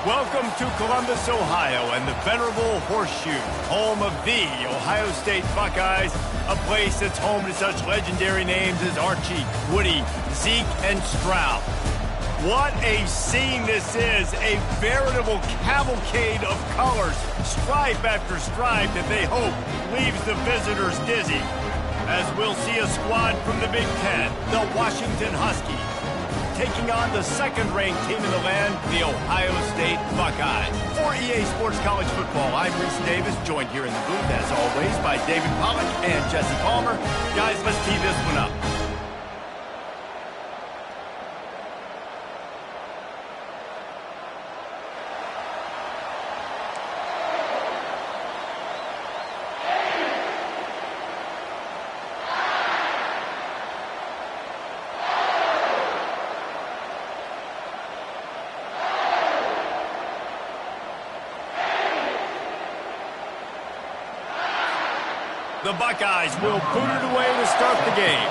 Welcome to Columbus, Ohio, and the venerable Horseshoe, home of the Ohio State Buckeyes, a place that's home to such legendary names as Archie, Woody, Zeke, and Stroud. What a scene this is, a veritable cavalcade of colors, stripe after stripe that they hope leaves the visitors dizzy. As we'll see a squad from the Big Ten, the Washington Huskies, taking on the second-ranked team in the land, the Ohio State Buckeyes. For EA Sports College Football, I'm Reese Davis, joined here in the booth, as always, by David Pollack and Jesse Palmer. Guys, let's tee this one up. The Buckeyes will put it away to start the game.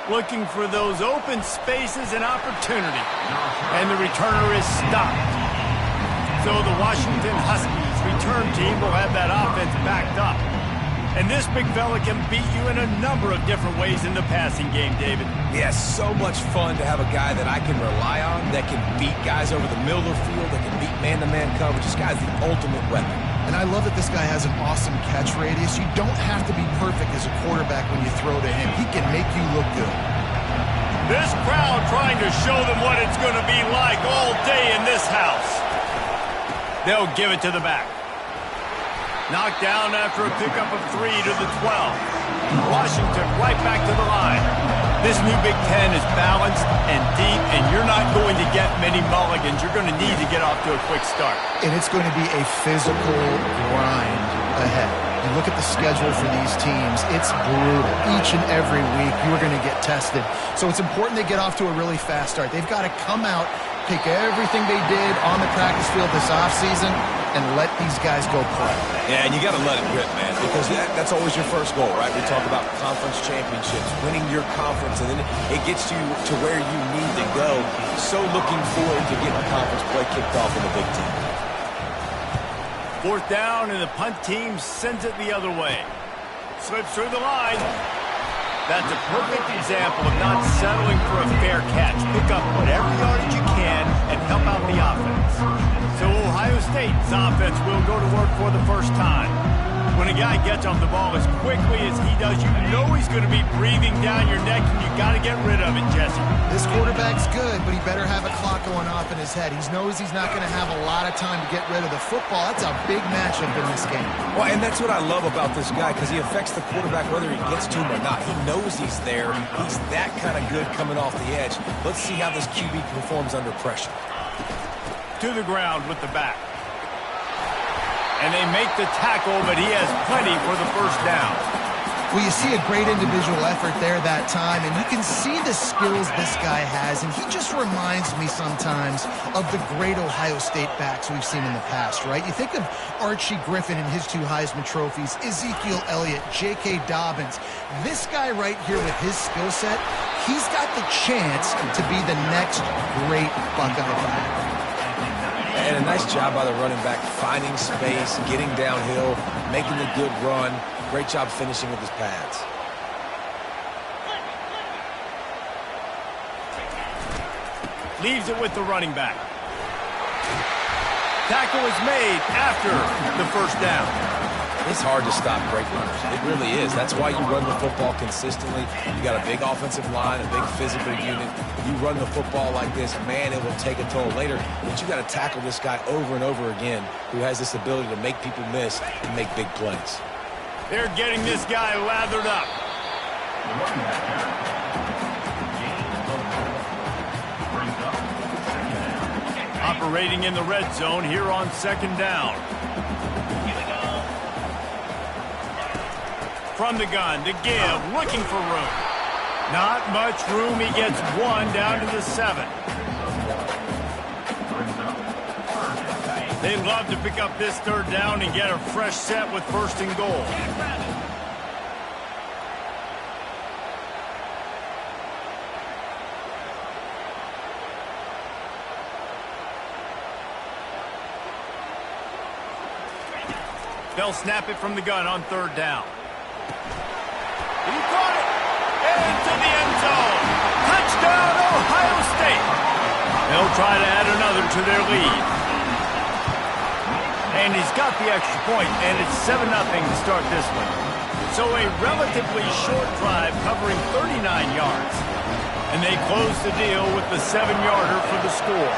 Looking for those open spaces and opportunity. And the returner is stopped. So the Washington Huskies return team will have that offense backed up. And this big fella can beat you in a number of different ways in the passing game, David. Yes, so much fun to have a guy that I can rely on, that can beat guys over the middle of the field, that can beat man-to-man coverage. This guy's the ultimate weapon. And I love that this guy has an awesome catch radius. You don't have to be perfect as a quarterback when you throw to him. He can make you look good. This crowd trying to show them what it's going to be like all day in this house. They'll give it to the back. Knocked down after a pickup of 3 to the 12. Washington right back to the line. This new Big Ten is balanced and deep, and you're not going to get many mulligans. You're going to need to get off to a quick start. And it's going to be a physical grind ahead. You look at the schedule for these teams, it's brutal. Each and every week, you are going to get tested. So it's important they get off to a really fast start. They've got to come out, take everything they did on the practice field this offseason, and let these guys go play. Yeah, and you got to let it rip, man, because that's always your first goal, right? We talk about conference championships, winning your conference, and then it gets you to where you need to go. So looking forward to getting conference play kicked off in the Big Ten. Fourth down, and the punt team sends it the other way. Slips through the line. That's a perfect example of not settling for a fair catch. Pick up whatever yardage you can and help out the offense. So Ohio State's offense will go to work for the first time. When a guy gets off the ball as quickly as he does, you know he's going to be breathing down your neck, and you got to get rid of it, Jesse. This quarterback's good, but he better have a clock going off in his head. He knows he's not going to have a lot of time to get rid of the football. That's a big matchup in this game. Well, and that's what I love about this guy, because he affects the quarterback whether he gets to him or not. He knows he's there. He's that kind of good coming off the edge. Let's see how this QB performs under pressure. To the ground with the back. And they make the tackle, but he has plenty for the first down. Well, you see a great individual effort there that time, and you can see the skills this guy has, and he just reminds me sometimes of the great Ohio State backs we've seen in the past, right? You think of Archie Griffin and his 2 Heisman trophies, Ezekiel Elliott, J.K. Dobbins. This guy right here with his skill set, he's got the chance to be the next great Buckeye back. And a nice job by the running back, finding space, getting downhill, making a good run. Great job finishing with his pads. Leaves it with the running back. Tackle is made after the first down. It's hard to stop great runners. It really is. That's why you run the football consistently. You got a big offensive line, a big physical unit. You run the football like this, man, it will take a toll later. But you got to tackle this guy over and over again who has this ability to make people miss and make big plays. They're getting this guy lathered up. Operating in the red zone here on second down. From the gun to give, looking for room. Not much room. He gets 1 down to the 7. They love to pick up this third down and get a fresh set with first and goal. They'll snap it from the gun on third down. He caught it! Into the end zone! Touchdown, Ohio State! They'll try to add another to their lead. And he's got the extra point, and it's 7-0 to start this one. So a relatively short drive covering 39 yards. And they close the deal with the 7-yarder for the score.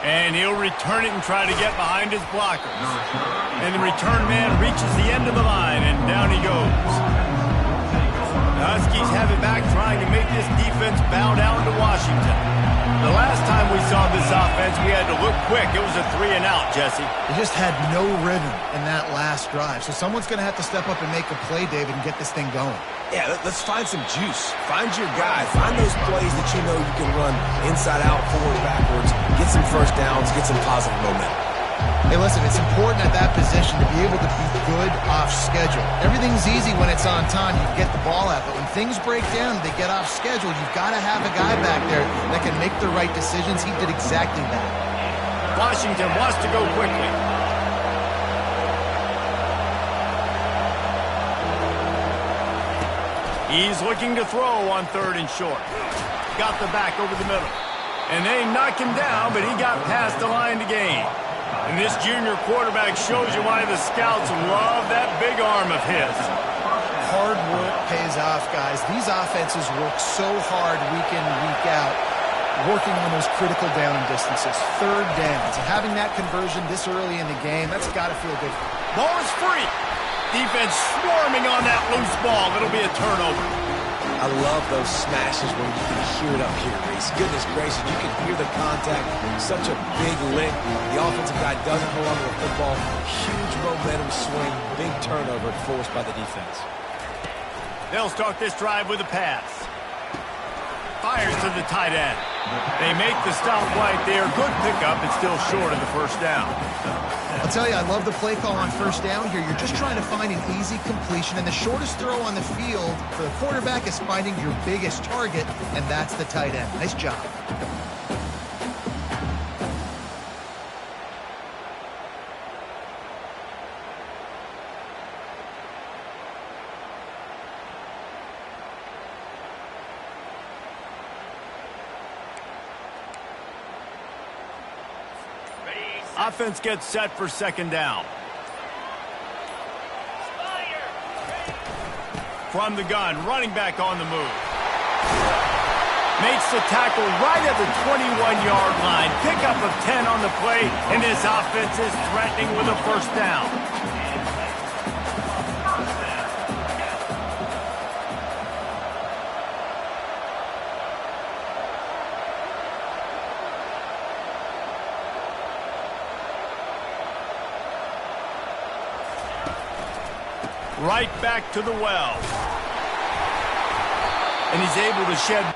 And he'll return it and try to get behind his blockers. And the return man reaches the end of the line, and down he goes. The Huskies have it back, trying to make this defense bow down to Washington. The last time we saw this offense, we had to look quick. It was a 3-and-out, Jesse. They just had no rhythm in that last drive. So someone's going to have to step up and make a play, David, and get this thing going. Yeah, let's find some juice. Find your guy. Find those plays that you know you can run inside out, forward, backwards. Get some first downs. Get some positive momentum. Hey, listen, it's important at that position to be able to be good off schedule. Everything's easy when it's on time. You get the ball out. But when things break down, they get off schedule, you've got to have a guy back there that can make the right decisions. He did exactly that. Washington wants to go quickly. He's looking to throw on third and short. Got the back over the middle. And they knock him down, but he got past the line to gain. And this junior quarterback shows you why the scouts love that big arm of his. Hard work pays off, guys. These offenses work so hard week in and week out, working on those critical down distances, third downs. And having that conversion this early in the game, that's got to feel good. Ball is free. Defense swarming on that loose ball. It'll be a turnover. I love those smashes where you can hear it up here, Reese. Goodness gracious, you can hear the contact. Such a big lick. The offensive guy doesn't hold on to the football. Huge momentum swing. Big turnover forced by the defense. They'll start this drive with a pass. Fires to the tight end. They make the stop right there. Good pickup. It's still short of the first down. I'll tell you, I love the play call on first down here. You're just trying to find an easy completion, and the shortest throw on the field for the quarterback is finding your biggest target, and that's the tight end. Nice job. Offense gets set for second down. From the gun, running back on the move. Makes the tackle right at the 21-yard line. Pickup of 10 on the play, and this offense is threatening with a first down. Right back to the well. And he's able to shed...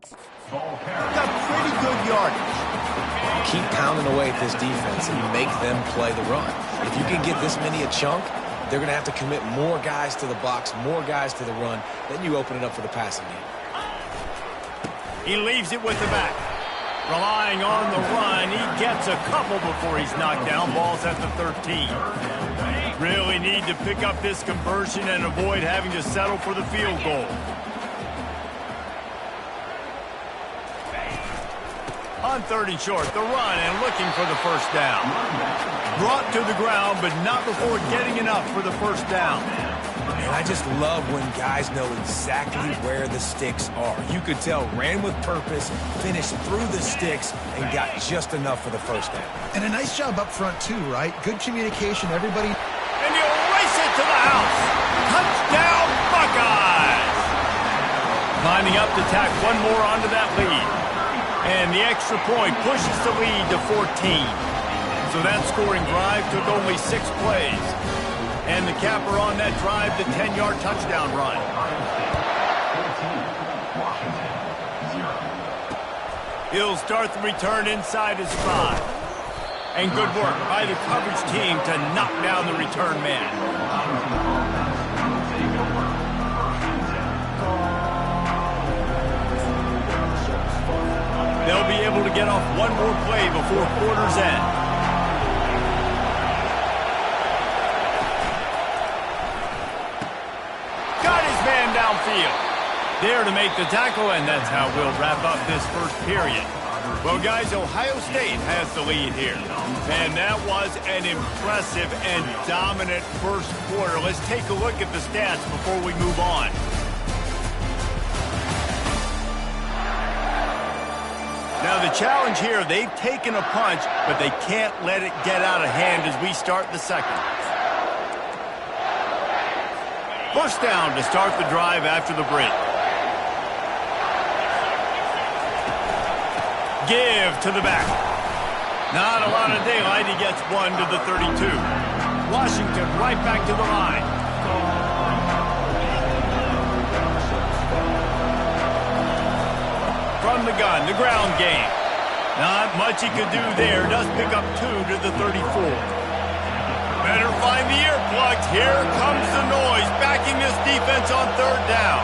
Got pretty good yardage. Keep pounding away at this defense and make them play the run. If you can get this many a chunk, they're going to have to commit more guys to the box, more guys to the run. Then you open it up for the passing game. He leaves it with the back. Relying on the run, he gets a couple before he's knocked down. Ball's at the 13. Really need to pick up this conversion and avoid having to settle for the field goal. On 3rd and short, the run and looking for the first down. Brought to the ground, but not before getting enough for the first down. And I just love when guys know exactly where the sticks are. You could tell ran with purpose, finished through the sticks, and got just enough for the first down. And a nice job up front, too, right? Good communication, everybody. And he'll race it to the house. Touchdown, Buckeyes! Lining up to tack one more onto that lead. And the extra point pushes the lead to 14. So that scoring drive took only 6 plays. And the capper on that drive, the 10-yard touchdown run. He'll start the return inside his 5. And good work by the coverage team to knock down the return man. They'll be able to get off one more play before quarter's end. Got his man downfield. There to make the tackle, and that's how we'll wrap up this first period. Well, guys, Ohio State has the lead here. And that was an impressive and dominant first quarter. Let's take a look at the stats before we move on. Now, the challenge here, they've taken a punch, but they can't let it get out of hand as we start the second. First down to start the drive after the break. Give to the back. Not a lot of daylight. He gets one to the 32. Washington right back to the line. From the gun, the ground game. Not much he could do there. Does pick up 2 to the 34. Better find the earplugs. Here comes the noise, backing this defense on 3rd down.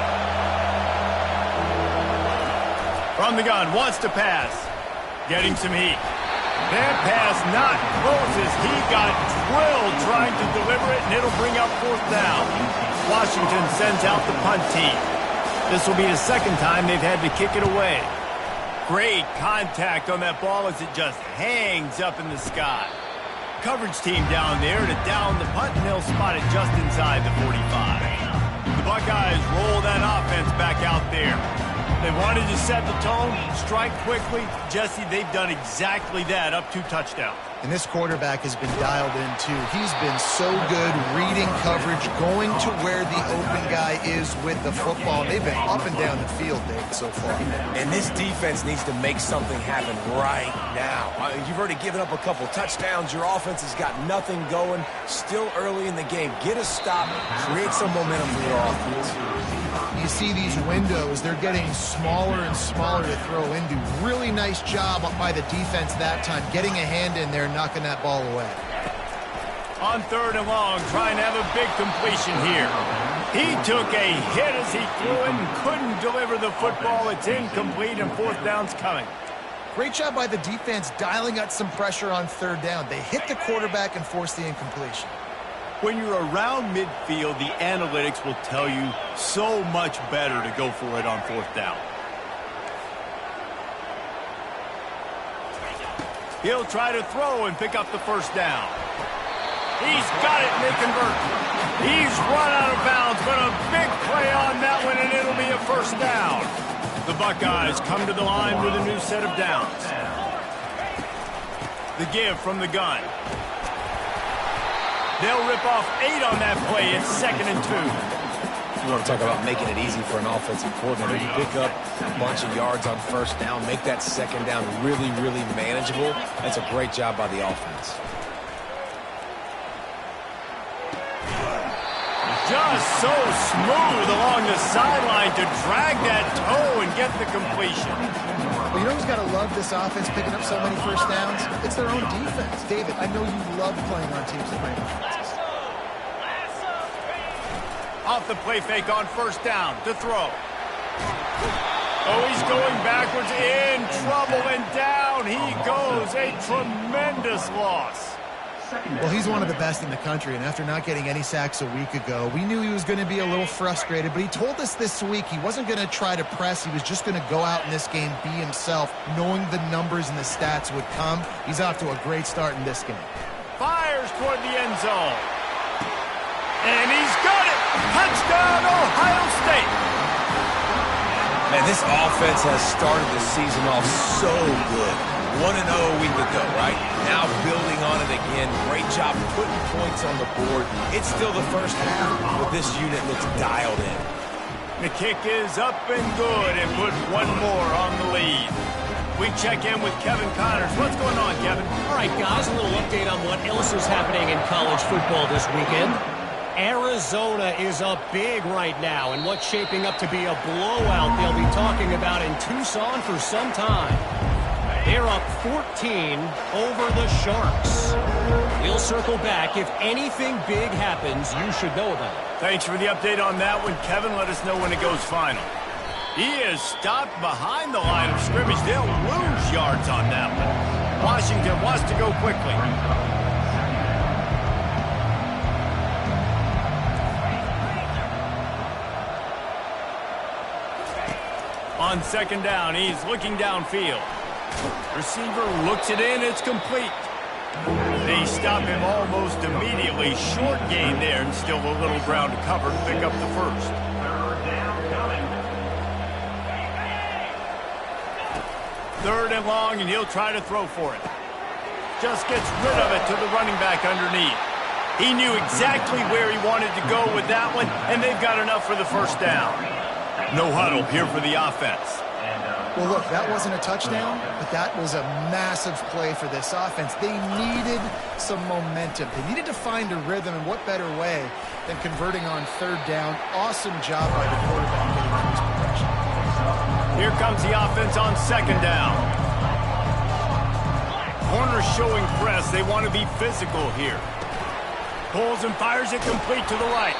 From the gun, wants to pass. Getting some heat. That pass not close as he got drilled trying to deliver it, and it'll bring up 4th down. Washington sends out the punt team. This will be the second time they've had to kick it away. Great contact on that ball as it just hangs up in the sky. Coverage team down there to down the punt, and they'll spot it just inside the 45. The Buckeyes roll that offense back out there. They wanted to set the tone, strike quickly. Jesse, they've done exactly that, up 2 touchdowns. And this quarterback has been dialed in, too. He's been so good reading coverage, going to where the open guy is with the football. They've been up and down the field, Dave, so far. And this defense needs to make something happen right now. You've already given up a couple touchdowns. Your offense has got nothing going. Still early in the game. Get a stop. Create some momentum for your offense. You see these windows, they're getting smaller and smaller to throw into. Really nice job by the defense that time, getting a hand in there, knocking that ball away. On 3rd and long, trying to have a big completion here. He took a hit as he threw it and couldn't deliver the football. It's incomplete, and 4th down's coming. Great job by the defense dialing out some pressure on 3rd down. They hit the quarterback and forced the incompletion. When you're around midfield, the analytics will tell you so much better to go for it on 4th down. He'll try to throw and pick up the first down. He's got it, and they convert. He's run out of bounds, but a big play on that one, and it'll be a first down. The Buckeyes come to the line with a new set of downs. The give from the gun. They'll rip off 8 on that play. It's 2nd and 2. You want to talk about making it easy for an offensive coordinator. You pick up a bunch of yards on 1st down, make that 2nd down really, really manageable. That's a great job by the offense. just so smooth along the sideline to drag that toe and get the completion. Well, you know who's got to love this offense picking up so many first downs? It's their own defense. David, I know you love playing on teams that bring offenses. Off the play fake on first down to throw. Oh, he's going backwards, in trouble, and down he goes. A tremendous loss. Well, he's one of the best in the country, and after not getting any sacks a week ago, we knew he was going to be a little frustrated, but he told us this week he wasn't going to try to press. He was just going to go out in this game, be himself, knowing the numbers and the stats would come. He's off to a great start in this game. Fires toward the end zone. And he's got it! Touchdown, Ohio State! Man, this offense has started the season off so good. 1-0 a week ago, right? Now building on it again. Great job putting points on the board. It's still the first half, but this unit looks dialed in. The kick is up and good and put one more on the lead. We check in with Kevin Connors. What's going on, Kevin? All right, guys, a little update on what else is happening in college football this weekend. Arizona is up big right now in what's shaping up to be a blowout they'll be talking about in Tucson for some time. They're up 14 over the Sharks. We'll circle back. If anything big happens, you should know about it. Thanks for the update on that one, Kevin. Let us know when it goes final. He is stopped behind the line of scrimmage. They'll lose yards on that one. Washington wants to go quickly. On second down, he's looking downfield. Receiver looks it in, it's complete. They stop him almost immediately. Short gain there, and still a little ground to cover to pick up the first. Third and long, and he'll try to throw for it. Just gets rid of it to the running back underneath. He knew exactly where he wanted to go with that one, and they've got enough for the first down. No huddle here for the offense. Well, look, that wasn't a touchdown, but that was a massive play for this offense. They needed some momentum. They needed to find a rhythm, and what better way than converting on third down. Awesome job by the quarterback getting on his progression. Here comes the offense on second down. Corner showing press. They want to be physical here. Pulls and fires it complete to the right.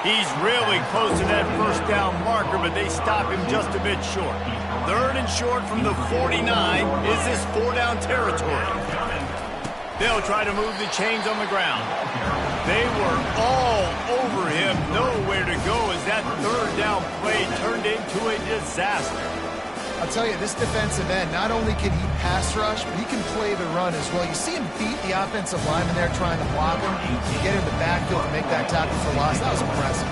He's really close to that first down marker, but they stop him just a bit short. Third and short from the 49. Is this four-down territory? They'll try to move the chains on the ground. They were all over him. Nowhere to go as that third down play turned into a disaster. I'll tell you, this defensive end, not only can he pass rush, but he can play the run as well. You see him beat the offensive lineman there trying to block him, get in the backfield to make that tackle for loss. That was impressive.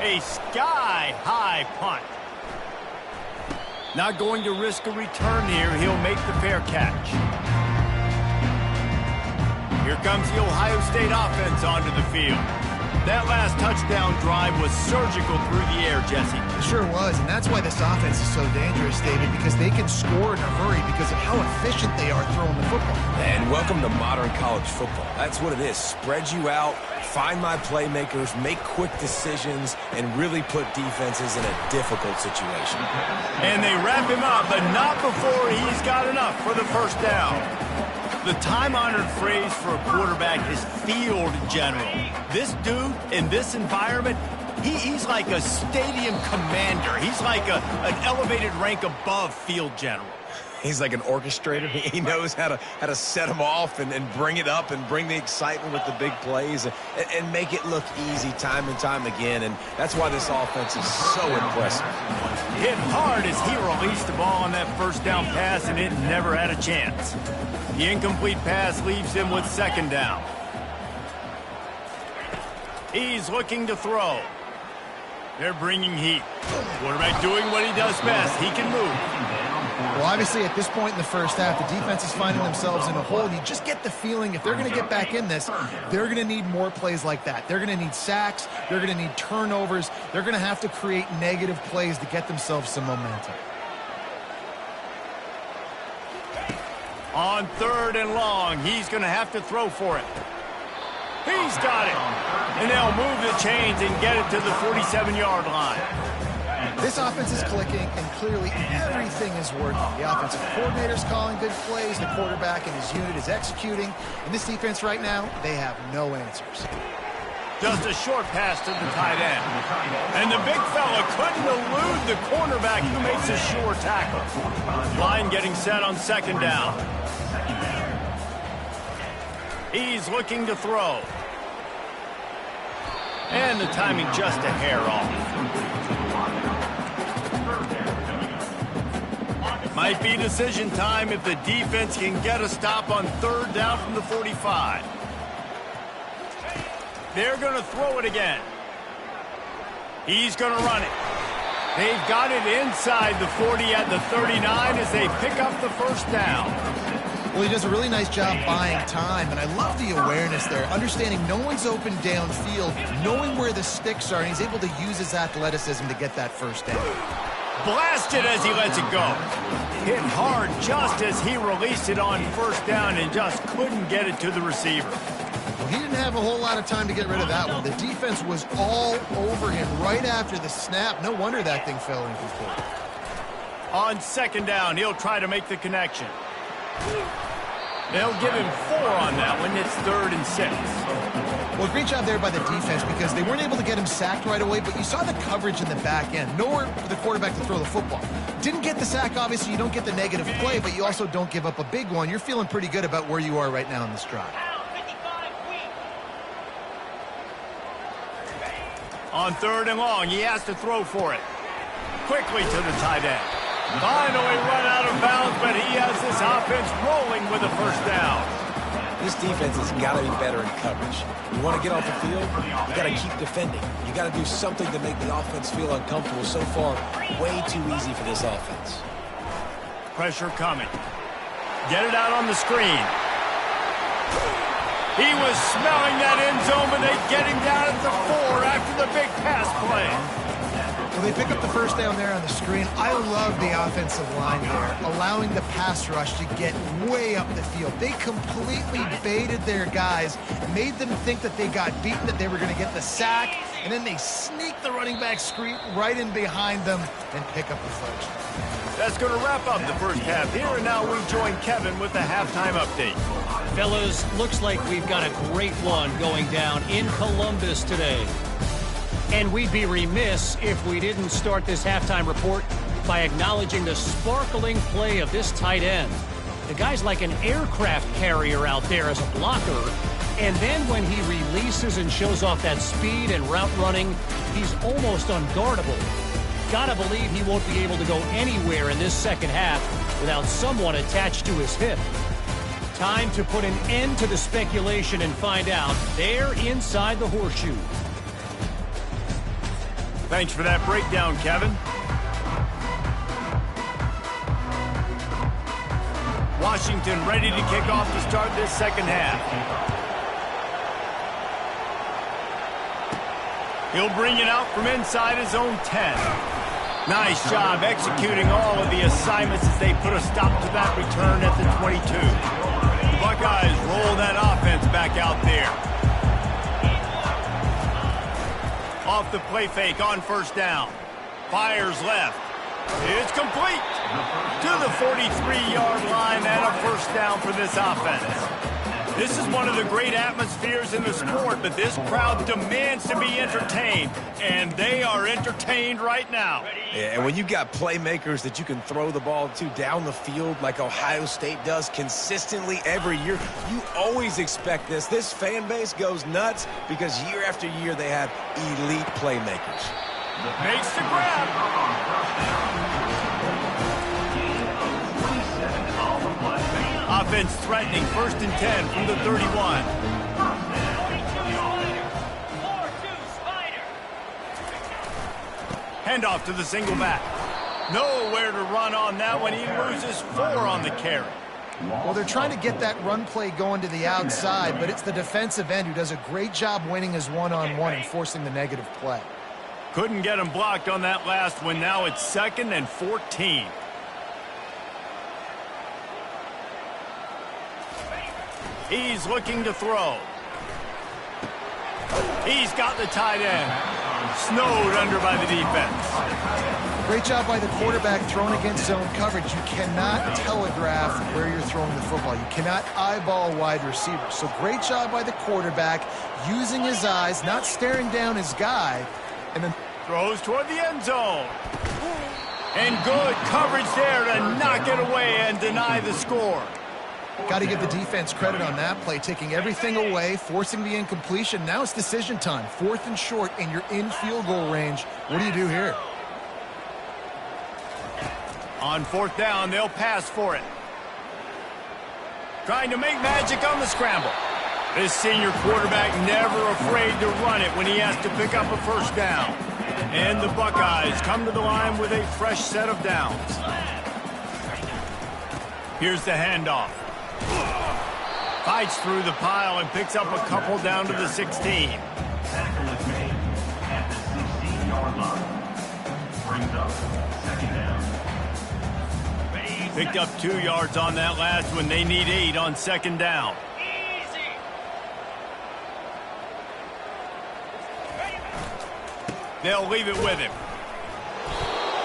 A sky-high punt. Not going to risk a return here. He'll make the fair catch. Here comes the Ohio State offense onto the field. That last touchdown drive was surgical through the air, Jesse. It sure was, and that's why this offense is so dangerous, David, because they can score in a hurry because of how efficient they are throwing the football. And welcome to modern college football. That's what it is. Spread you out, find my playmakers, make quick decisions, and really put defenses in a difficult situation. And they wrap him up, but not before he's got enough for the first down. The time-honored phrase for a quarterback is field general. This dude, in this environment, he's like a stadium commander. He's like an elevated rank above field general. He's like an orchestrator. He knows how to set them off and bring it up and bring the excitement with the big plays and make it look easy time and time again. And that's why this offense is so impressive. Hit hard as he released the ball on that first down pass, and it never had a chance. The incomplete pass leaves him with second down. He's looking to throw. They're bringing heat. Quarterback doing what he does best. He can move. Well, obviously, at this point in the first half, the defense is finding themselves in a hole. You just get the feeling if they're going to get back in this, they're going to need more plays like that. They're going to need sacks. They're going to need turnovers. They're going to have to create negative plays to get themselves some momentum. On third and long, he's going to have to throw for it. He's got it. And they'll move the chains and get it to the 47-yard line. This offense is clicking, and clearly everything is working. The offensive coordinator's calling good plays. The quarterback and his unit is executing. And this defense right now, they have no answers. Just a short pass to the tight end. And the big fella couldn't elude the cornerback who makes a sure tackle. Line getting set on second down. He's looking to throw. And the timing just a hair off. Might be decision time if the defense can get a stop on third down from the 45. They're going to throw it again. He's going to run it. They've got it inside the 40 at the 39 as they pick up the first down. Well, he does a really nice job buying time, and I love the awareness there, understanding no one's open downfield, knowing where the sticks are, and he's able to use his athleticism to get that first down. Blasted as he lets it go. Hit hard just as he released it on first down and just couldn't get it to the receiver. Well, he didn't have a whole lot of time to get rid of that one. The defense was all over him right after the snap. No wonder that thing fell incomplete. On second down, he'll try to make the connection. They'll give him 4 on that one. It's 3rd and 6. Well, great job there by the defense because they weren't able to get him sacked right away, but you saw the coverage in the back end. Nowhere for the quarterback to throw the football. Didn't get the sack, obviously. You don't get the negative play, but you also don't give up a big one. You're feeling pretty good about where you are right now in this drive. On 3rd and long, he has to throw for it. Quickly to the tight end. Finally run out of bounds, but he has this offense rolling with a first down. This defense has got to be better in coverage. You want to get off the field, you got to keep defending. You got to do something to make the offense feel uncomfortable. So far, way too easy for this offense. Pressure coming. Get it out on the screen. He was smelling that end zone, but they get him down at the 4 after the big pass play. Well, they pick up the first down there on the screen. I love the offensive line there, allowing the pass rush to get way up the field. They completely baited their guys, made them think that they got beaten, that they were going to get the sack, and then they sneak the running back screen right in behind them and pick up the first. That's going to wrap up the first half here, and now we join Kevin with the halftime update. Fellas, looks like we've got a great one going down in Columbus today. And we'd be remiss if we didn't start this halftime report by acknowledging the sparkling play of this tight end. The guy's like an aircraft carrier out there as a blocker. And then when he releases and shows off that speed and route running, he's almost unguardable. Gotta believe he won't be able to go anywhere in this second half without someone attached to his hip. Time to put an end to the speculation and find out. They're inside the horseshoe. Thanks for that breakdown, Kevin. Washington ready to kick off to start this second half. He'll bring it out from inside his own 10. Nice job executing all of the assignments as they put a stop to that return at the 22. The Buckeyes roll that offense back out there. Off the play fake on first down. Fires left. It's complete to the 43-yard line and a first down for this offense. This is one of the great atmospheres in the sport, but this crowd demands to be entertained, and they are entertained right now. Yeah, and when you got playmakers that you can throw the ball to down the field like Ohio State does consistently every year, you always expect this. This fan base goes nuts because year after year they have elite playmakers. Makes the grab. Offense threatening, 1st and 10 from the 31. Handoff to the single back. Nowhere to run on that one. He loses 4 on the carry. Well, they're trying to get that run play going to the outside, but it's the defensive end who does a great job winning his one-on-one and forcing the negative play. Couldn't get him blocked on that last one. Now it's 2nd and 14. He's looking to throw. He's got the tight end. Snowed under by the defense. Great job by the quarterback throwing against zone coverage. You cannot telegraph where you're throwing the football. You cannot eyeball wide receivers. So great job by the quarterback using his eyes, not staring down his guy, and then throws toward the end zone. And good coverage there to knock it away and deny the score. Got to give the defense credit on that play, taking everything away, forcing the incompletion. Now it's decision time. 4th and short, and you're in field goal range. What do you do here? On 4th down, they'll pass for it. Trying to make magic on the scramble. This senior quarterback never afraid to run it when he has to pick up a first down. And the Buckeyes come to the line with a fresh set of downs. Here's the handoff. Fights through the pile and picks up a couple down to the 16. Tackle is made at the 16-yard line. Brings up second down. Picked up 2 yards on that last one. They need 8 on second down. They'll leave it with him.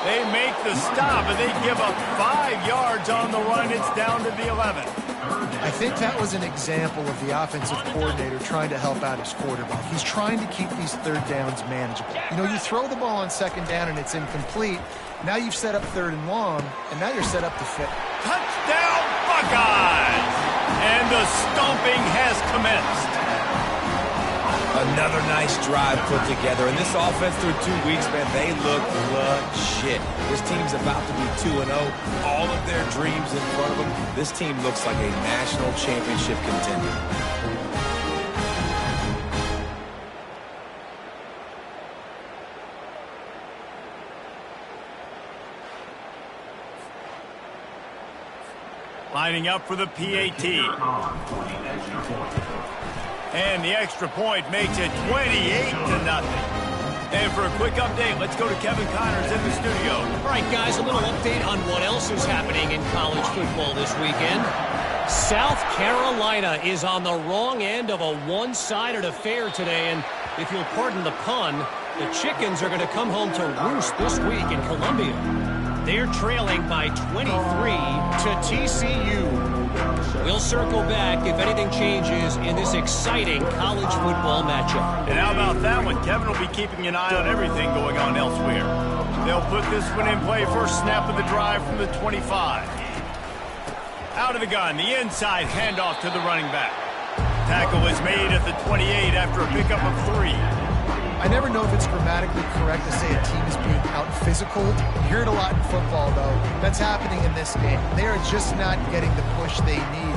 They make the stop, and they give up 5 yards on the run. It's down to the 11. I think that was an example of the offensive coordinator trying to help out his quarterback. He's trying to keep these third downs manageable. You know, you throw the ball on second down and it's incomplete. Now you've set up 3rd and long, and now you're set up to fit. Touchdown, Buckeyes! And the stomping has commenced. Another nice drive put together. And this offense through 2 weeks, man, they look legit. This team's about to be 2-0. All of their dreams in front of them. This team looks like a national championship contender. Lining up for the PAT. And the extra point makes it 28-0. And for a quick update, let's go to Kevin Connors in the studio. All right, guys, a little update on what else is happening in college football this weekend. South Carolina is on the wrong end of a one-sided affair today, and if you'll pardon the pun, the Chickens are going to come home to roost this week in Columbia. They're trailing by 23 to TCU. We'll circle back if anything changes in this exciting college football matchup. And how about that one? Kevin will be keeping an eye on everything going on elsewhere. They'll put this one in play. First snap of the drive from the 25. Out of the gun, the inside handoff to the running back. Tackle is made at the 28 after a pickup of 3. I never know if it's grammatically correct to say a team is being out-physical. You hear it a lot in football, though. That's happening in this game. They are just not getting the push they need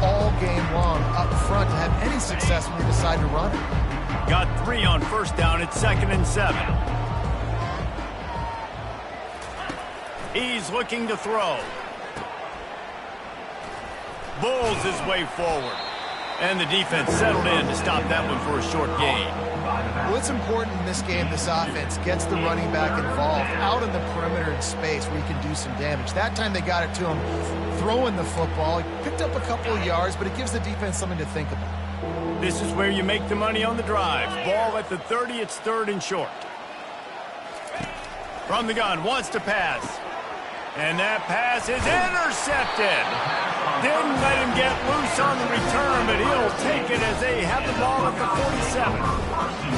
all game long up front to have any success when they decide to run it. Got 3 on first down. It's 2nd and 7. He's looking to throw. Bulls his way forward. And the defense settled in to stop that one for a short gain. Well, it's important in this game this offense gets the running back involved out in the perimeter in space where he can do some damage. That time they got it to him throwing the football. He picked up a couple of yards, but it gives the defense something to think about. This is where you make the money on the drive. Ball at the 30, it's 3rd and short. From the gun, wants to pass. And that pass is intercepted. Didn't let him get loose on the return, but he'll take it as they have the ball at the 47.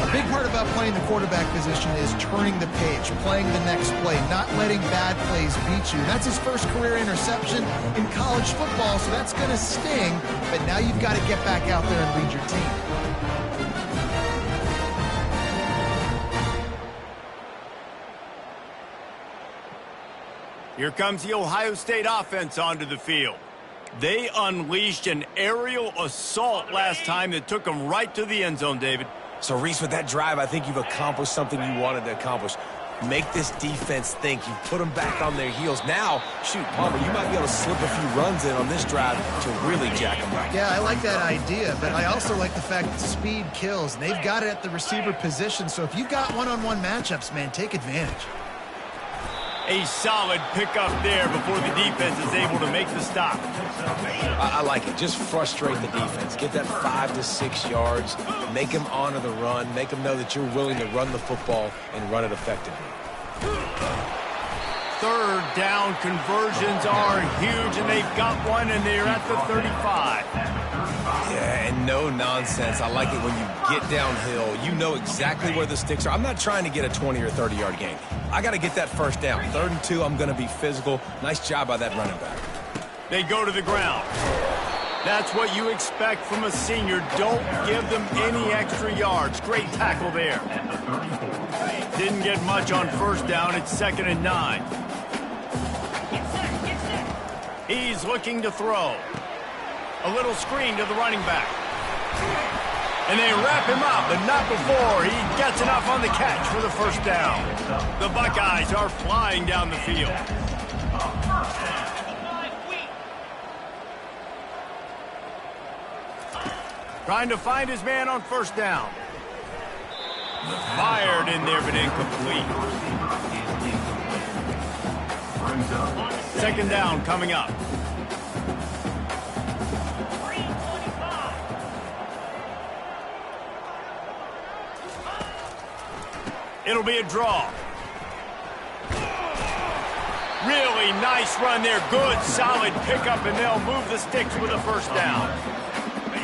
A big part about playing the quarterback position is turning the page, playing the next play, not letting bad plays beat you. That's his first career interception in college football, so that's going to sting, but now you've got to get back out there and lead your team. Here comes the Ohio State offense onto the field. They unleashed an aerial assault last time that took them right to the end zone, David. So, Reese, with that drive, I think you've accomplished something you wanted to accomplish. Make this defense think. You put them back on their heels. Now, shoot, Palmer, you might be able to slip a few runs in on this drive to really jack them up. Yeah, I like that idea, but I also like the fact that speed kills. And they've got it at the receiver position, so if you've got one-on-one matchups, man, take advantage. A solid pickup there before the defense is able to make the stop. I like it. Just frustrate the defense. Get that 5 to 6 yards. Make them honor the run. Make them know that you're willing to run the football and run it effectively. Third down conversions are huge, and they've got one, and they're at the 35. Yeah, and no nonsense. I like it when you get downhill. You know exactly where the sticks are. I'm not trying to get a 20 or 30-yard gain. I got to get that first down. 3rd and 2, I'm going to be physical. Nice job by that running back. They go to the ground. That's what you expect from a senior. Don't give them any extra yards. Great tackle there. Didn't get much on first down. It's 2nd and 9. He's looking to throw. A little screen to the running back. And they wrap him up, but not before he gets enough on the catch for the first down. The Buckeyes are flying down the field. Trying to find his man on first down. Fired in there, but incomplete. 2nd down coming up. It'll be a draw. Really nice run there. Good, solid pickup, and they'll move the sticks with a first down.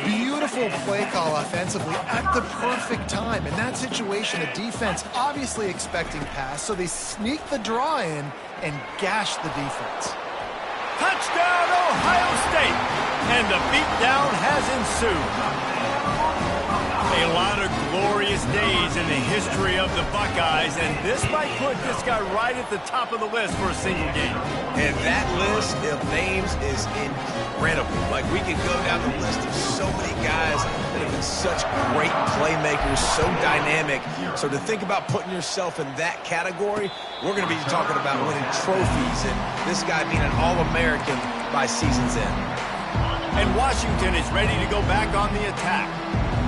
Beautiful play call offensively at the perfect time. In that situation, a defense obviously expecting pass, so they sneak the draw in and gash the defense. Touchdown, Ohio State! And the beatdown has ensued. A lot of glorious days in the history of the Buckeyes, and this might put this guy right at the top of the list for a single game. And that list of names is incredible. Like, we could go down the list of so many guys that have been such great playmakers, so dynamic. So to think about putting yourself in that category, we're going to be talking about winning trophies and this guy being an All-American by season's end. And Washington is ready to go back on the attack.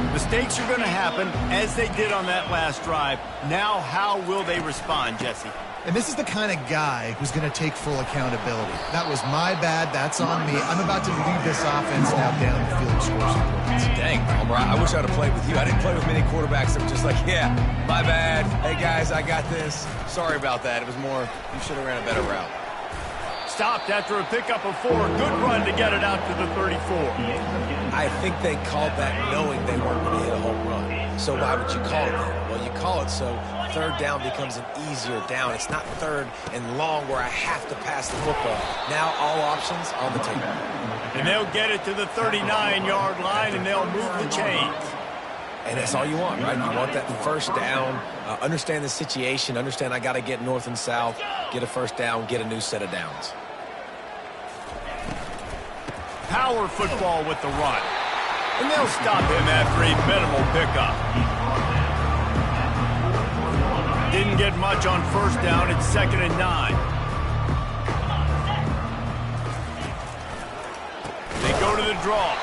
Mistakes are going to happen, as they did on that last drive. Now, how will they respond, Jesse? And this is the kind of guy who's going to take full accountability. That was my bad. That's on me. I'm about to lead this offense now down the field and score some points. Dang, Palmer, I wish I'd have played with you. I didn't play with many quarterbacks that were just like, yeah, my bad. Hey, guys, I got this. Sorry about that. It was more, you should have ran a better route. Stopped after a pickup of 4. Good run to get it out to the 34. I think they called that knowing they weren't going to hit a home run. So why would you call it that? Well, you call it so 3rd down becomes an easier down. It's not 3rd and long where I have to pass the football. Now all options on the table. And they'll get it to the 39-yard line, and they'll move the chains. And that's all you want, right? You want that first down, understand the situation, understand I got to get north and south, get a first down, get a new set of downs. Power football with the run. And they'll stop him after a minimal pickup. Didn't get much on first down. It's 2nd and 9. They go to the draw.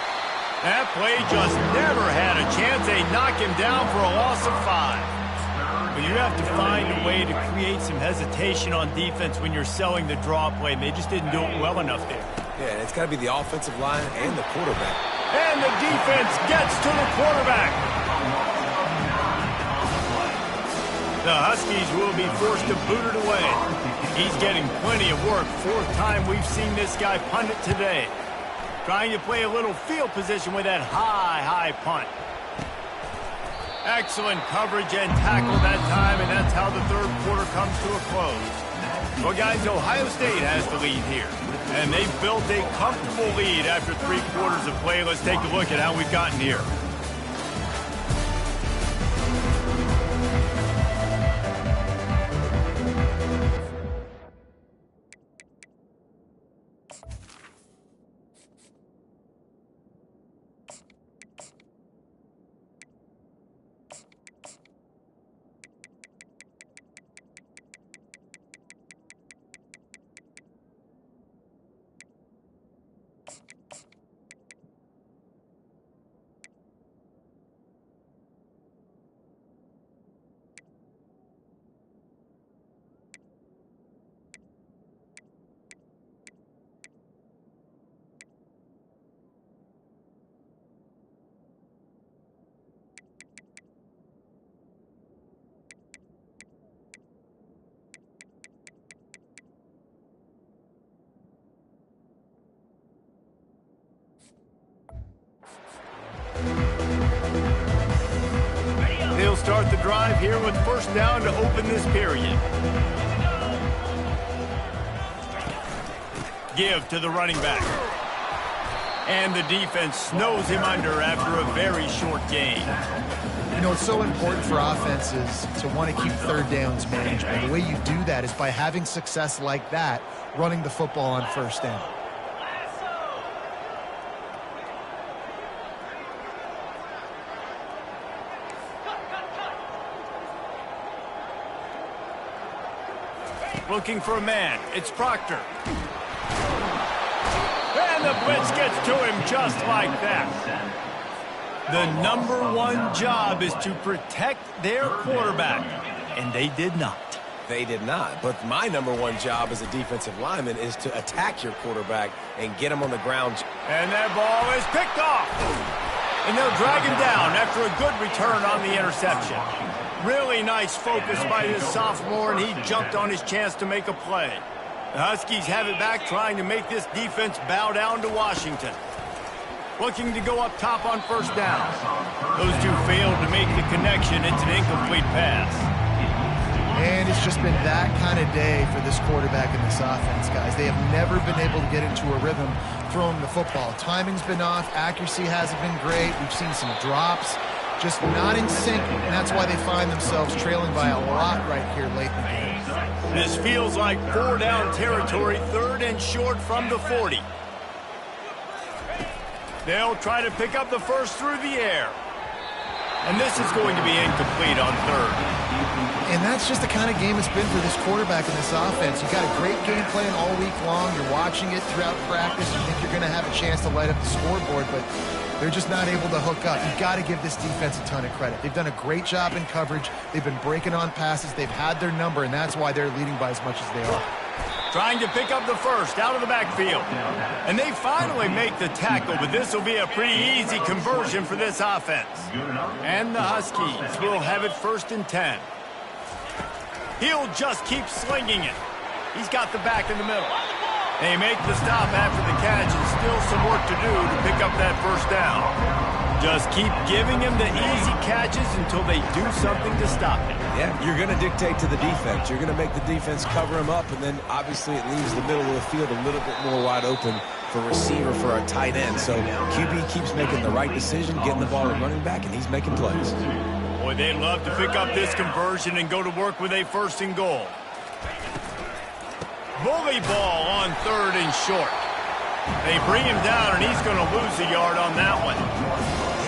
That play just never had a chance. They knock him down for a loss of 5. But you have to find a way to create some hesitation on defense when you're selling the draw play. They just didn't do it well enough there. Yeah, it's got to be the offensive line and the quarterback. And the defense gets to the quarterback. The Huskies will be forced to boot it away. He's getting plenty of work. 4th time we've seen this guy punt it today. Trying to play a little field position with that high punt. Excellent coverage and tackle that time, and that's how the 3rd quarter comes to a close. Well, guys, Ohio State has the lead here, and they've built a comfortable lead after 3 quarters of play. Let's take a look at how we've gotten here. drive here with first down to open this period. Give to the running back. And the defense snows him under after a very short gain. You know, it's so important for offenses to want to keep third downs manageable. The way you do that is by having success like that, running the football on first down. Looking for a man. It's Proctor. And the blitz gets to him just like that. The #1 job is to protect their quarterback, and they did not. They did not. But my #1 job as a defensive lineman is to attack your quarterback and get him on the ground. And that ball is picked off. And they'll drag him down after a good return on the interception. Really nice focus by this sophomore, and he jumped on his chance to make a play. The Huskies have it back, trying to make this defense bow down to Washington. Looking to go up top on first down. Those two failed to make the connection. It's an incomplete pass. And it's just been that kind of day for this quarterback and this offense, guys. They have never been able to get into a rhythm throwing the football. Timing's been off. Accuracy hasn't been great. We've seen some drops. Just not in sync, and that's why they find themselves trailing by a lot right here late in the game. This feels like 4-down territory, 3rd and short from the 40. They'll try to pick up the first through the air. And this is going to be incomplete on 3rd. And that's just the kind of game it's been for this quarterback and this offense. You got a great game plan all week long. You're watching it throughout practice. You think you're going to have a chance to light up the scoreboard, but they're just not able to hook up. You've got to give this defense a ton of credit. They've done a great job in coverage. They've been breaking on passes. They've had their number, and that's why they're leading by as much as they are. Trying to pick up the first out of the backfield. And they finally make the tackle, but this will be a pretty easy conversion for this offense. And the Huskies will have it 1st and 10. He'll just keep slinging it. He's got the back in the middle. They make the stop after the catch, and still some work to do to pick up that first down. Just keep giving him the easy catches until they do something to stop him. Yeah, you're going to dictate to the defense. You're going to make the defense cover him up, and then obviously it leaves the middle of the field a little bit more wide open for receiver, for a tight end. So QB keeps making the right decision, getting the ball to running back, and he's making plays. Boy, they'd love to pick up this conversion and go to work with a 1st and goal. Bully ball on 3rd and short. They bring him down, and he's going to lose a yard on that one.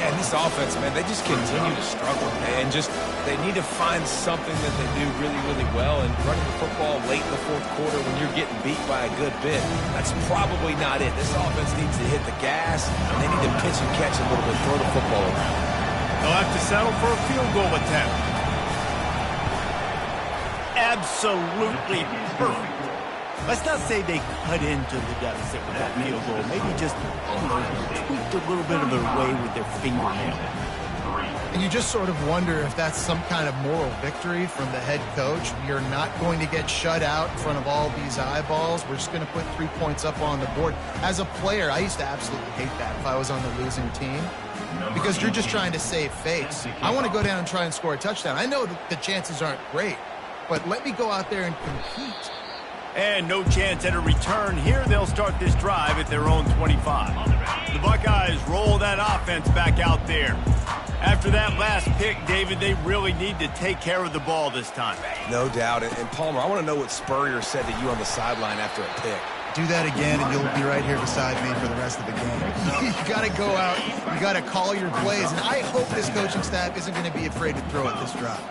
Yeah, and this offense, man, they just continue to struggle. And just, they need to find something that they do really, really well. And running the football late in the 4th quarter when you're getting beat by a good bit, that's probably not it. This offense needs to hit the gas, and they need to pitch and catch a little bit, throw the football around. They'll have to settle for a field goal attempt. Absolutely perfect. Let's not say they cut into the deficit with that field goal. Maybe just tweaked a little bit of their way with their fingernail. And you just sort of wonder if that's some kind of moral victory from the head coach. We are not going to get shut out in front of all these eyeballs. We're just going to put 3 points up on the board. As a player, I used to absolutely hate that if I was on the losing team, because you're just trying to save face. I want to go down and try and score a touchdown. I know that the chances aren't great, but let me go out there and compete. And no chance at a return. Here they'll start this drive at their own 25. The Buckeyes roll that offense back out there. After that last pick, David, they really need to take care of the ball this time. No doubt. And Palmer, I want to know what Spurrier said to you on the sideline after a pick. Do that again, and you'll be right here beside me for the rest of the game. You got to go out. You got to call your plays. And I hope this coaching staff isn't going to be afraid to throw at this drive.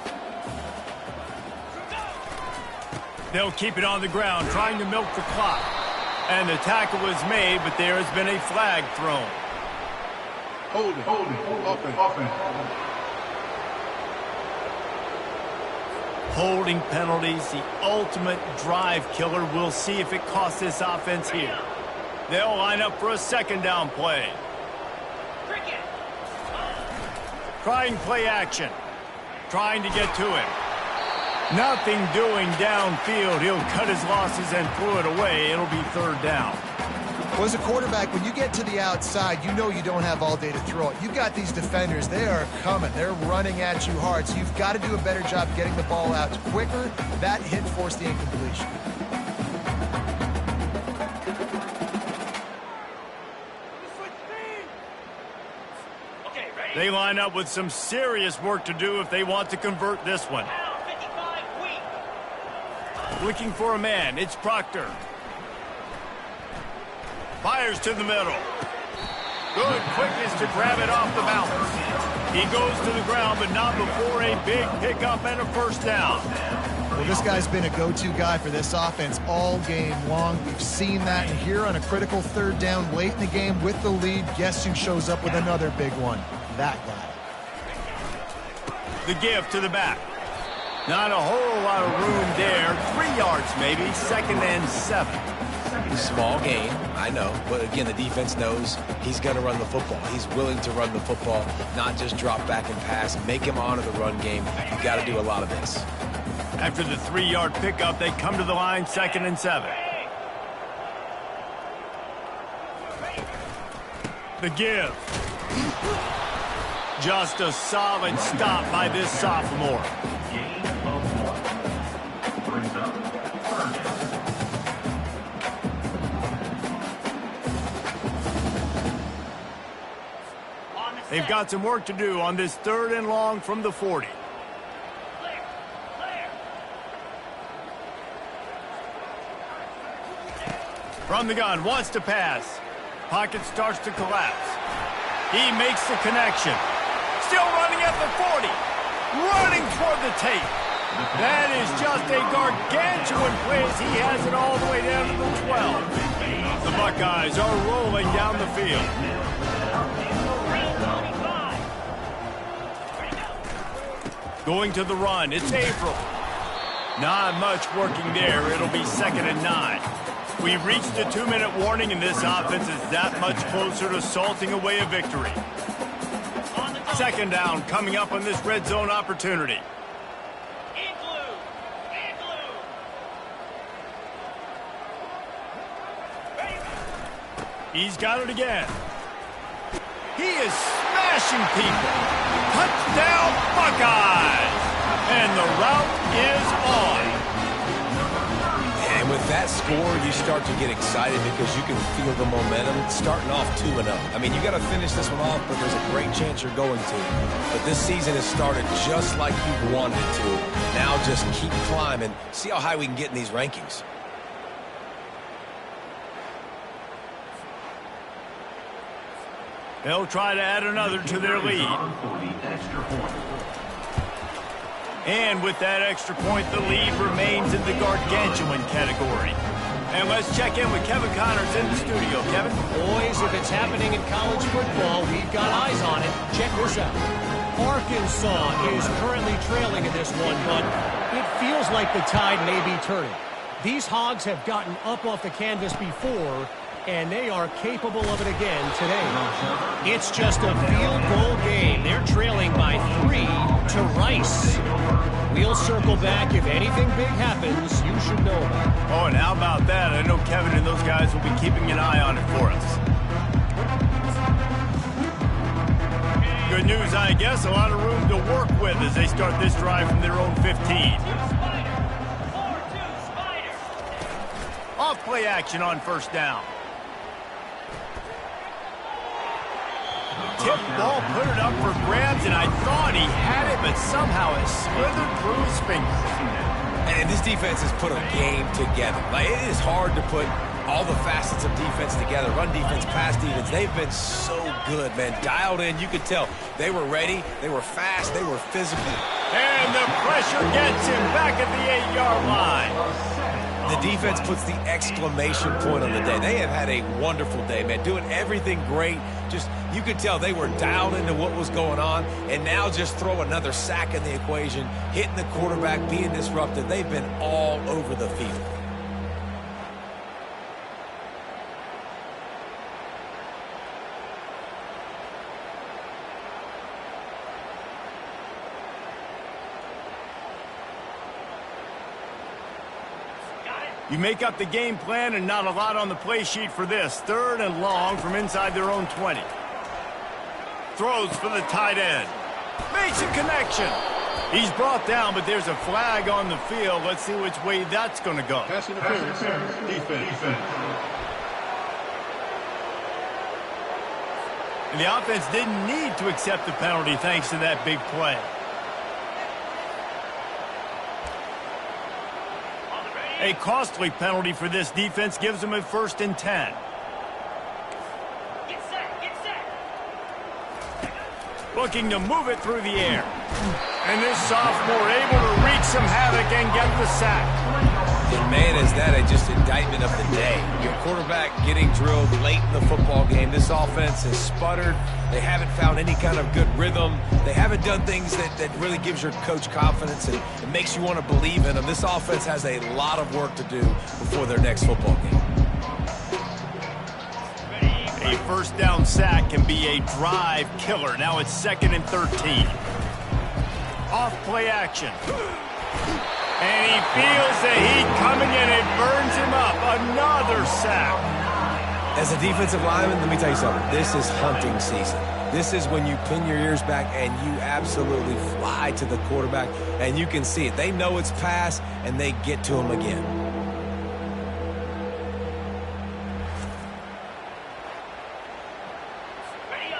They'll keep it on the ground, trying to milk the clock. And the tackle was made, but there has been a flag thrown. Hold it, offense. Holding penalties, the ultimate drive killer. We'll see if it costs this offense here. They'll line up for a 2nd down play. Trying play action. Trying to get to him. Nothing doing downfield. He'll cut his losses and throw it away. It'll be 3rd down. Well, as a quarterback, when you get to the outside, you know you don't have all day to throw it. You've got these defenders. They are coming. They're running at you hard. So you've got to do a better job getting the ball out quicker. That hit forced the incompletion. They line up with some serious work to do if they want to convert this one. Looking for a man. It's Proctor. Fires to the middle. Good quickness to grab it off the balance. He goes to the ground, but not before a big pickup and a first down. Well, this guy's been a go-to guy for this offense all game long. We've seen that, and here on a critical third down late in the game with the lead, guess who shows up with another big one? That guy. The give to the back. Not a whole lot of room there. 3 yards maybe. 2nd and 7. Small game, I know, but again, the defense knows he's going to run the football. He's willing to run the football, not just drop back and pass, make him honor the run game. You got to do a lot of this. After the 3-yard pickup, they come to the line, 2nd and 7. The give. Just a solid stop by this sophomore. Gain of 1. Brings up 3rd down. They've got some work to do on this 3rd and long from the 40. From the gun, wants to pass. Pocket starts to collapse. He makes the connection. Still running at the 40. Running toward the tape. That is just a gargantuan play as he has it all the way down to the 12. The Buckeyes are rolling down the field. Going to the run, it's April. Not much working there. It'll be 2nd and 9. We've reached the 2-minute warning, and this offense is that much closer to salting away a victory. 2nd down coming up on this red zone opportunity. He's got it again. He is smashing people. Touchdown, Buckeyes! And the route is on. And with that score, you start to get excited because you can feel the momentum starting off 2-0. I mean, you got to finish this one off, but there's a great chance you're going to. But this season has started just like you wanted it to. Now just keep climbing. See how high we can get in these rankings. They'll try to add another to their lead. And with that extra point, the lead remains in the gargantuan category. And let's check in with Kevin Connors in the studio. Kevin? Boys, if it's happening in college football, we've got eyes on it. Check this out. Arkansas is currently trailing in this one, but it feels like the tide may be turning. These Hogs have gotten up off the canvas before, and they are capable of it again today. It's just a field goal game. They're trailing by 3 to Rice. We'll circle back. If anything big happens, you should know about it. Oh, and how about that? I know Kevin and those guys will be keeping an eye on it for us. Good news, I guess. A lot of room to work with as they start this drive from their own 15. Off play action on 1st down. Tip ball, put it up for grabs, and I thought he had it, but somehow it slithered through his fingers. And this defense has put a game together. Like, it is hard to put all the facets of defense together. Run defense, pass defense. They've been so good, man. Dialed in. You could tell they were ready. They were fast. They were physical. And the pressure gets him back at the 8-yard line. The defense puts the exclamation point on the day. They have had a wonderful day, man. Doing everything great. Just, you could tell they were dialed into what was going on. And now just throw another sack in the equation, hitting the quarterback, being disruptive. They've been all over the field. You make up the game plan and not a lot on the play sheet for this. 3rd and long from inside their own 20. Throws for the tight end. Makes a connection. He's brought down, but there's a flag on the field. Let's see which way that's going to go. Pass interference. Defense. And the offense didn't need to accept the penalty thanks to that big play. A costly penalty for this defense gives them a 1st and 10. Get set. Looking to move it through the air. And this sophomore able to wreak some havoc and get the sack. And man, is that just indictment of the day. Your quarterback getting drilled late in the football game. This offense has sputtered. They haven't found any kind of good rhythm. They haven't done things that really gives your coach confidence and it makes you want to believe in them. This offense has a lot of work to do before their next football game. A 1st down sack can be a drive killer. Now it's 2nd and 13. Off play action. And he feels the heat coming in. It burns him up. Another sack. As a defensive lineman, let me tell you something. This is hunting season. This is when you pin your ears back and you absolutely fly to the quarterback, and you can see it. They know it's pass, and they get to him again.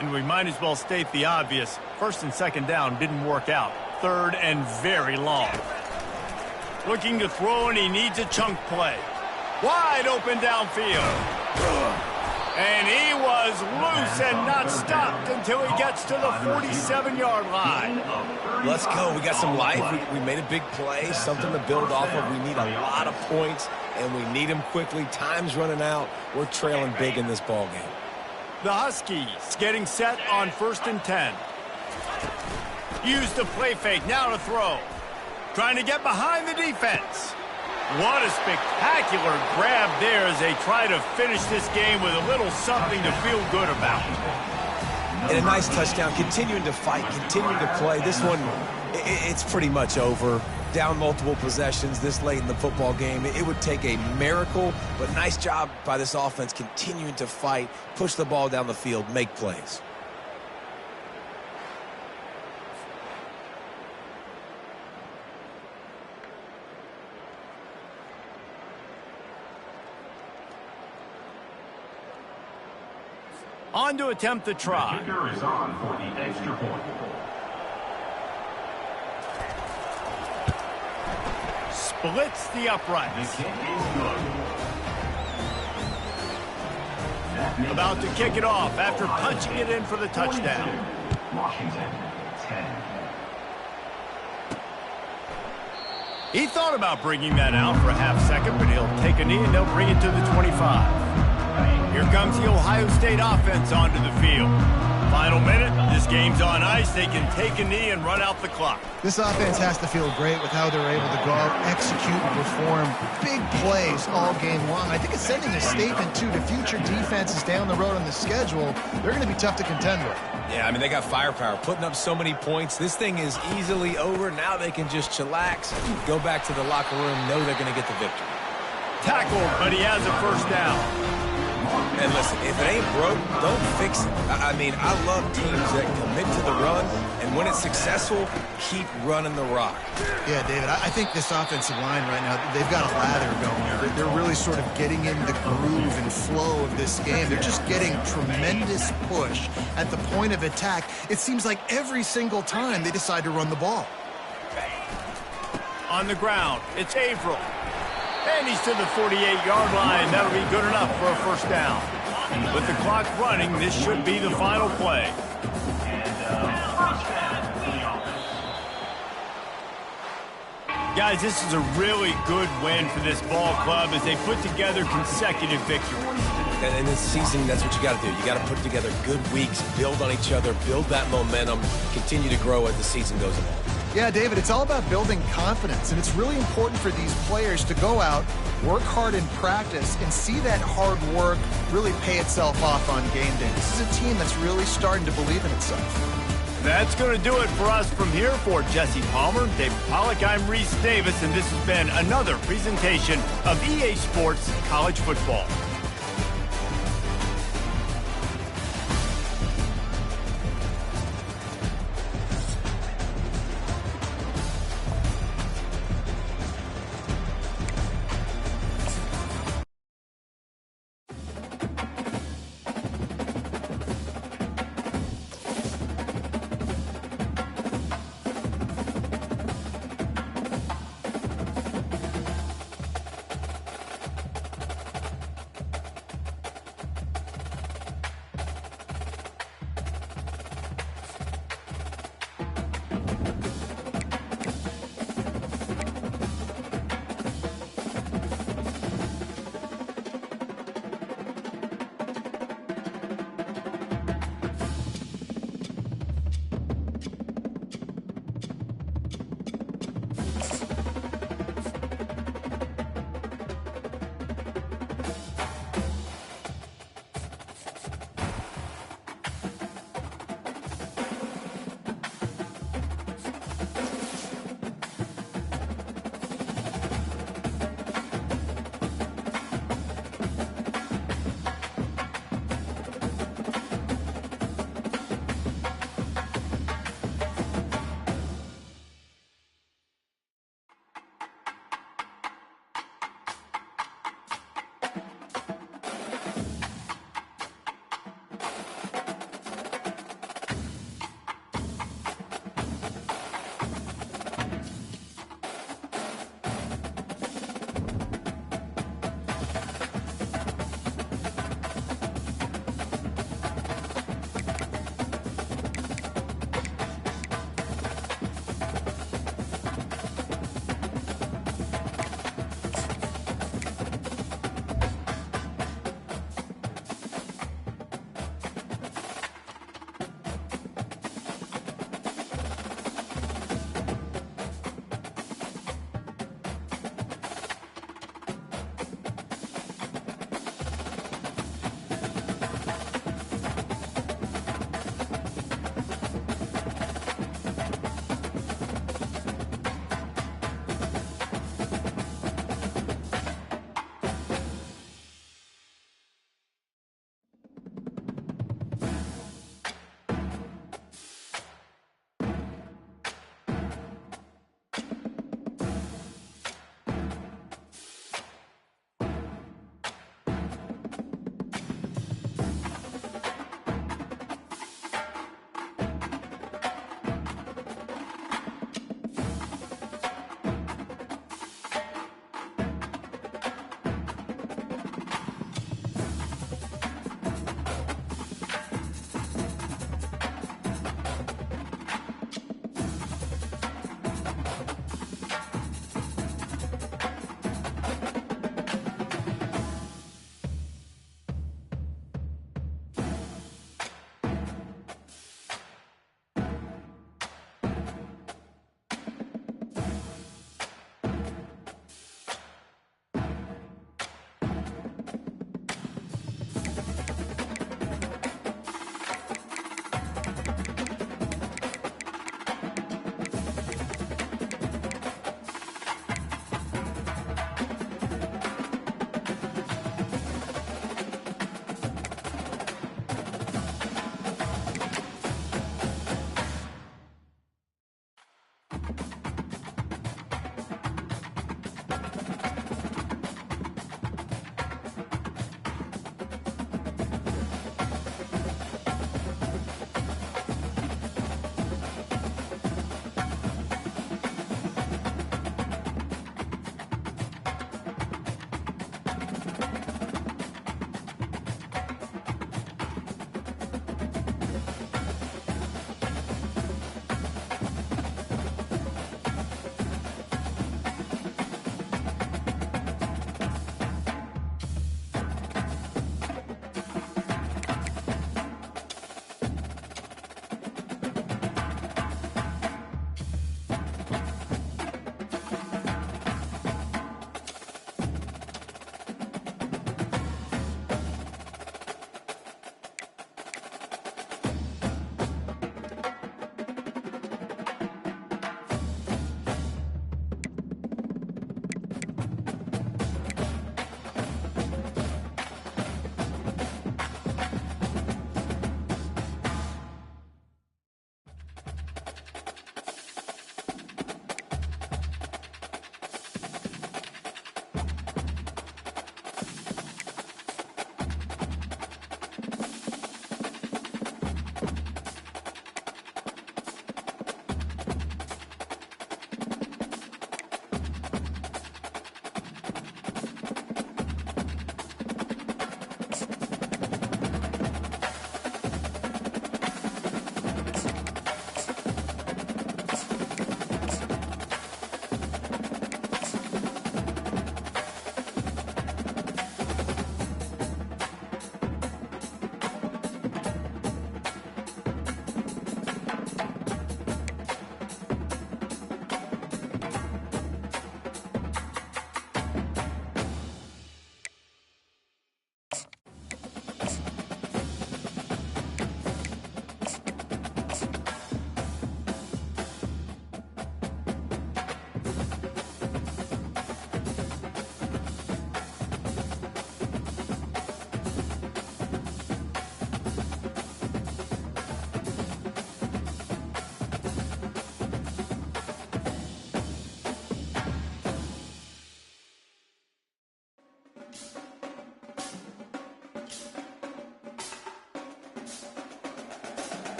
And we might as well state the obvious. 1st and 2nd down didn't work out. 3rd and very long. Looking to throw, and he needs a chunk play. Wide open downfield. And he was loose and not stopped until he gets to the 47-yard line. Let's go. We got some life. We made a big play, something to build off of. We need a lot of points, and we need them quickly. Time's running out. We're trailing big in this ball game. The Huskies getting set on 1st and 10. Use the play fake. Now to throw. Trying to get behind the defense. What a spectacular grab there as they try to finish this game with a little something to feel good about. And a nice touchdown, continuing to fight, continuing to play. This one, it's pretty much over. Down multiple possessions this late in the football game. It would take a miracle, but nice job by this offense continuing to fight, push the ball down the field, make plays. On to attempt the try. The kicker is on for the extra point. Splits the uprights. The kick is good. About to kick it off after punching it in for the touchdown. Washington, 10. He thought about bringing that out for a half second, but he'll take a knee and they'll bring it to the 25. Here comes the Ohio State offense onto the field. Final minute, this game's on ice. They can take a knee and run out the clock. This offense has to feel great with how they're able to go out, execute, and perform big plays all game long. I think it's sending a statement, too, to future defenses down the road on the schedule. They're going to be tough to contend with. Yeah, I mean, they got firepower, putting up so many points. This thing is easily over. Now they can just chillax, go back to the locker room, know they're going to get the victory. Tackled, but he has a 1st down. And listen, if it ain't broke, don't fix it. I mean, I love teams that commit to the run, and when it's successful, keep running the rock. Yeah, David, I think this offensive line right now, they've got a lather going. They're really sort of getting in the groove and flow of this game. They're just getting tremendous push at the point of attack. It seems like every single time they decide to run the ball. On the ground, it's Averill. And he's to the 48-yard line. That'll be good enough for a 1st down. With the clock running, this should be the final play. Guys, this is a really good win for this ball club as they put together consecutive victories. And in this season, that's what you got to do. You got to put together good weeks, build on each other, build that momentum, continue to grow as the season goes along. Yeah, David, it's all about building confidence, and it's really important for these players to go out, work hard in practice, and see that hard work really pay itself off on game day. This is a team that's really starting to believe in itself. That's going to do it for us from here. For Jesse Palmer, David Pollack, I'm Reese Davis, and this has been another presentation of EA Sports College Football.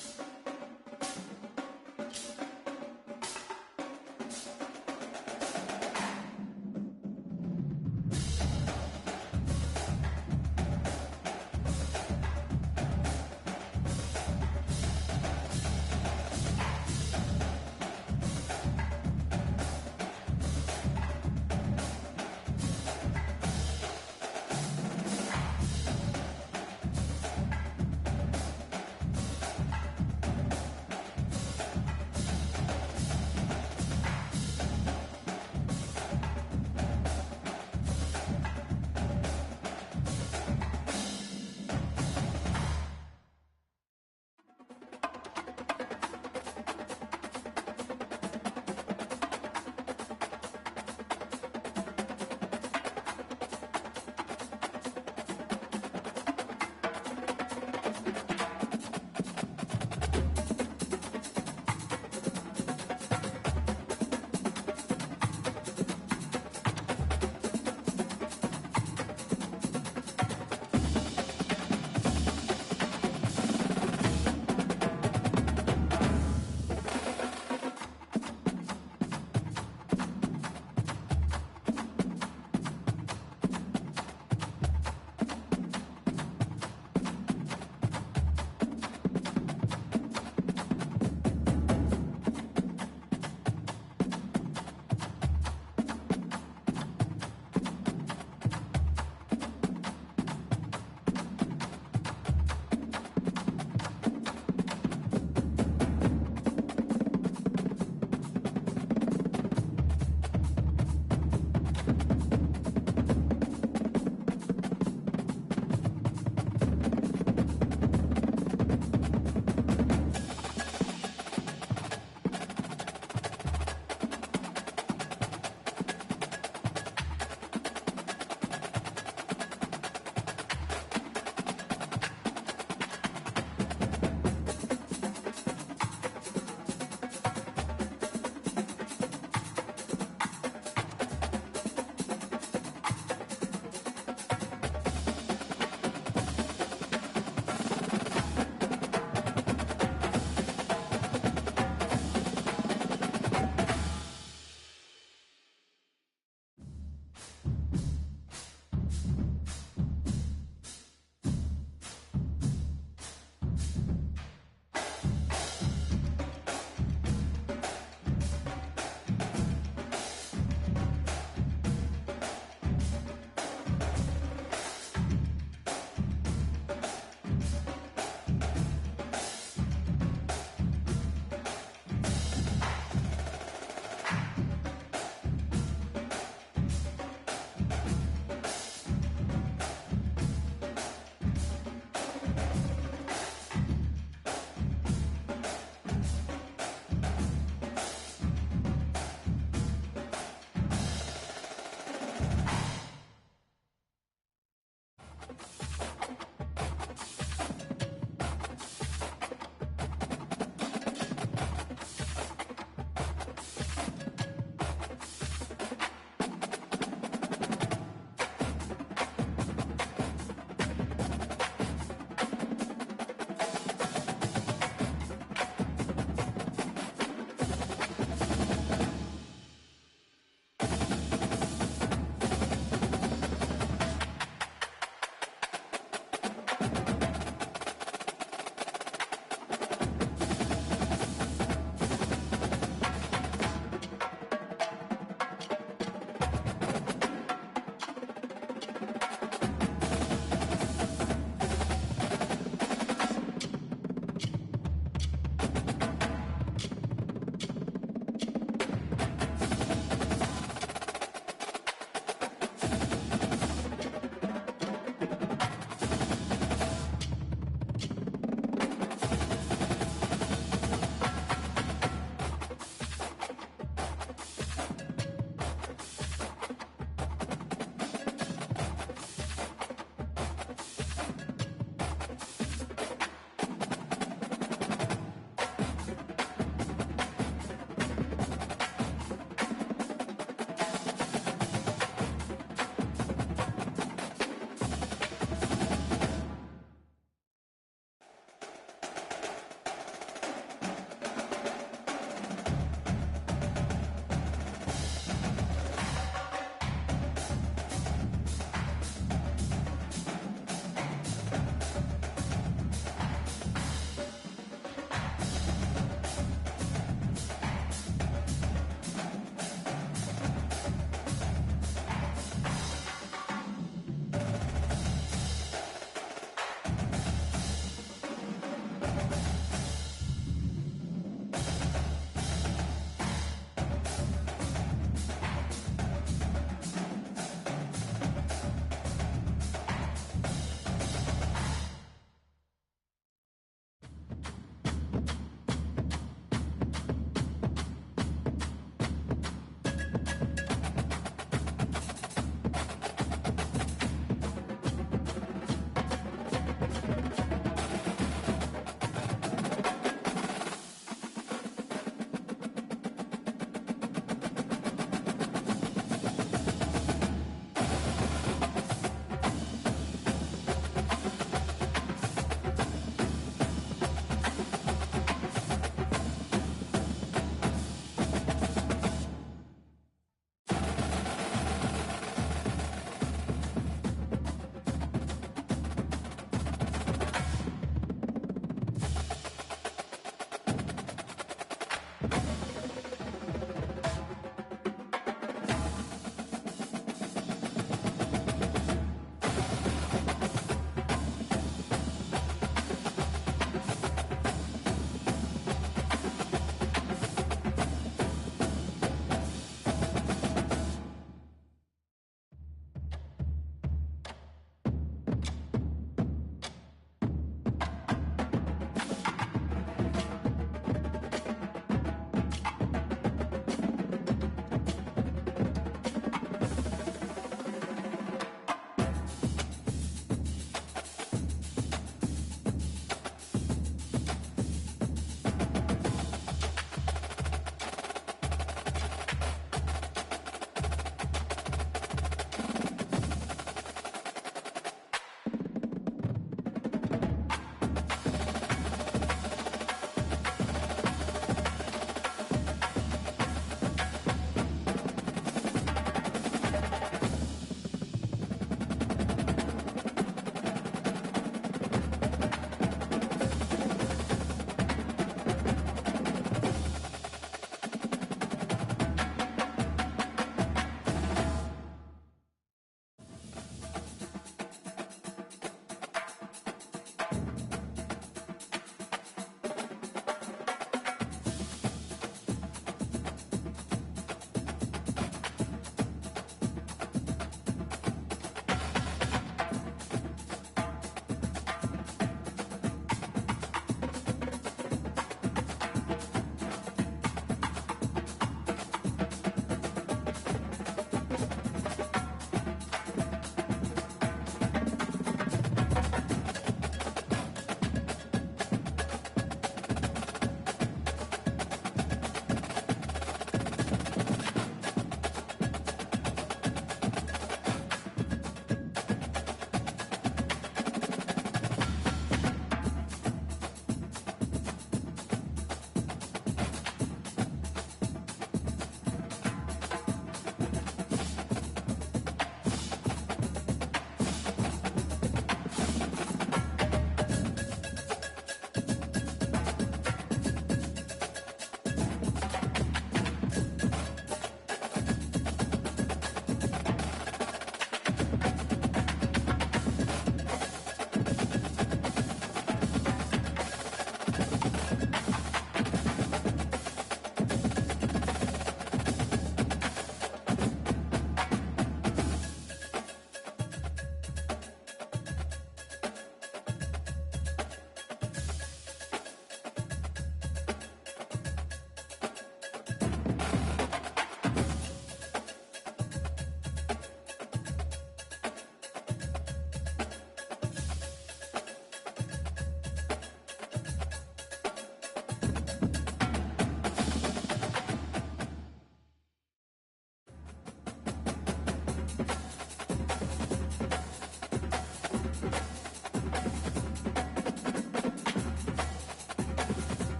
10.